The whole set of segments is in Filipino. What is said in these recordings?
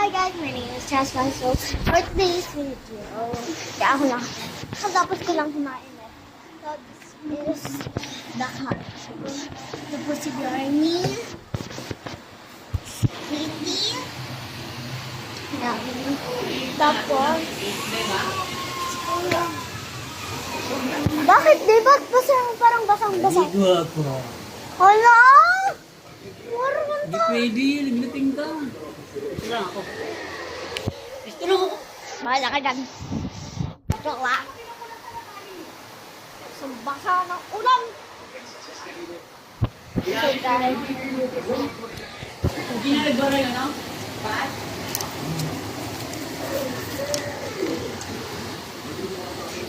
Hi guys, my name is Jasmine. So, for today's video, kaya ako lang, katapos ko lang kumain eh. So, this is the car. Ito po si Blarney, Sweetie, tapos, bakit? Di ba? Parang basang-basang. Ligo ako. Hala! Marunong Hindi pwede, limiting ka. Ito lang ako. Ito lang ako. Bahala ka dyan. Ito lang. Sumbasa ng ulam. So guys. Hindi na nagbara yun, no?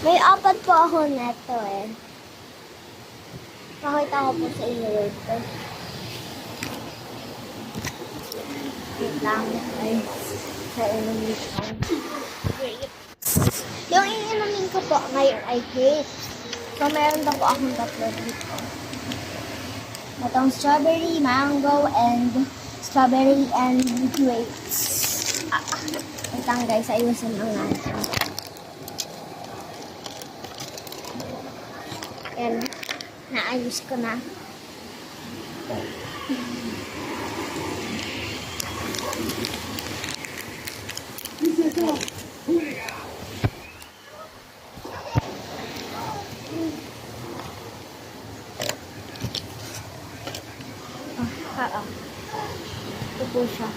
May apat po ako neto eh. Pakita ko po sa inyo ito. Wait lang guys. Sa inumin ko. Yung iinumin ko po ngayon ay grapes. So meron na po akong tatlo dito. Itong strawberry, mango, and strawberry and grapes. Wait lang guys, ayusin lang natin. Yan. Naayos ko na. Ito po siya.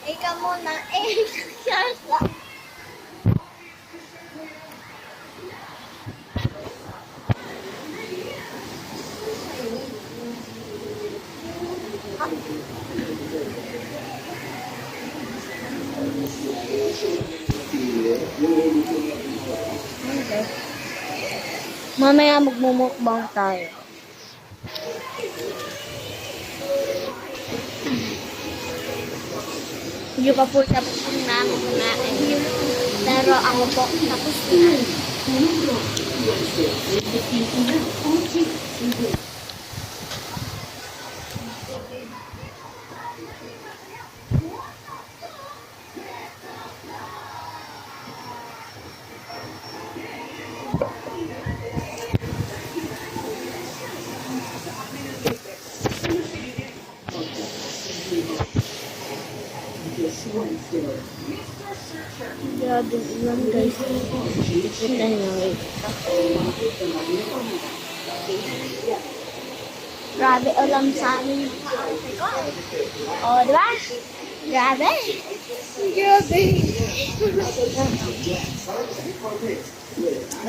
Ikaw muna. Yes lang. Okay. Mamaya magmumukbang tayo. Hindi pa po tapos namin kumain. Pero ako po tapos na. Grabe ulan guys. Kita nyo. Grabe ulan sa amin. O, diba? Grabe. Grabe.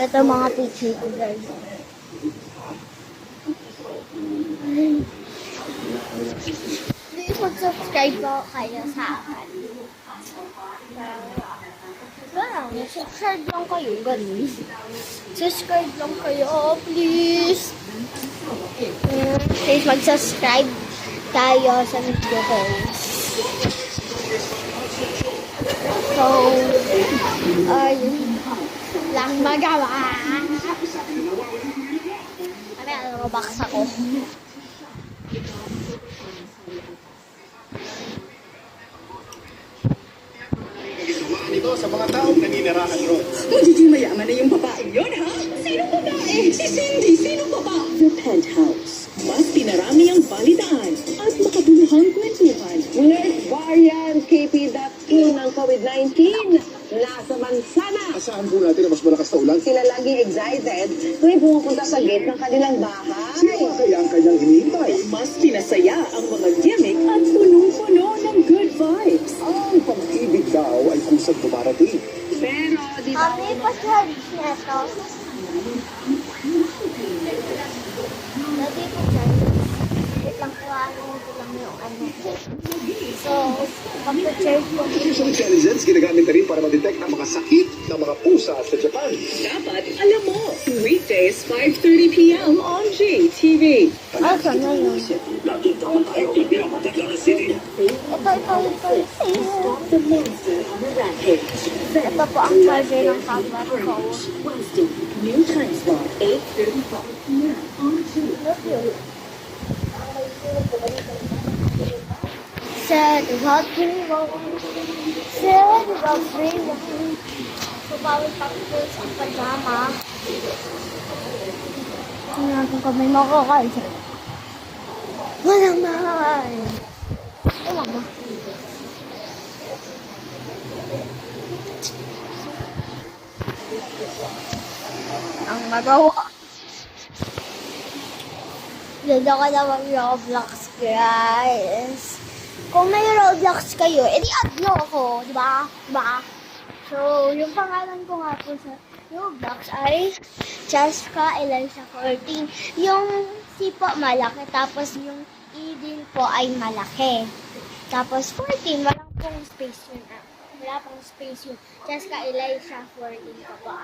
Ito mga picture ko guys. Please mag-subscribe po kayo sa akin. Subscribe lang kayo, ganun. Subscribe lang kayo, please. Please mag-subscribe tayo sa video ko. So, ayun lang magawa. Ano, box ako. Sa mga taong naninirahan roon. Magiging mayaman na yung babae yun, ha? Sinong babae? Si Cindy. Sinong babae? The Penthouse. Mas pinarami ang balitaan at makabuluhang kwentuhan. Nurse variant KP.2 ng COVID-19 nasa Mansana. Asahan po natin na mas malakas na ulan. Sila laging excited tuwing pumupunta sa gate ng kanilang bahay. Sino ba kaya ang kanyang hinihintay? Mas pinasaya ang mga gimmick at punong-puno ng good vibes. Ang pag-ibig daw ay kusang dumarating. Pero di ba? Kami pa charge na to. Lagi po charge. Wait lang ko ko lang yung ano. So, pag-charge ko. Artificial intelligence ginagamit na rin para ma-detect ang mga sakit ng mga pusa sa Japan. Dapat alam mo, weekdays 5:30 p.m. on JTV. Ah, sana yun. Nakita ko tayo ng pinakamataglang city. Ito. Ito po ang charger ng tablet ko. Wednesday, new time slot, 8:35 p.m. on Tuesday. Look yun. Said about freedom. Said about freedom. So, bawal tapos ang pajama. Hindi natin kami makakaisa. Walang mahal. Wala ba? Ang magawa. Ganda ka naman Roblox, guys. Kung may Roblox kayo, edi add nyo ako, di ba? Diba? So, yung pangalan ko nga po sa Roblox ay Cheska Eliza 14. Yung C po malaki, tapos yung E din po ay malaki. Tapos 14, walang pong space yun. Wala pong space yun. Cheska Eliza 14 po po.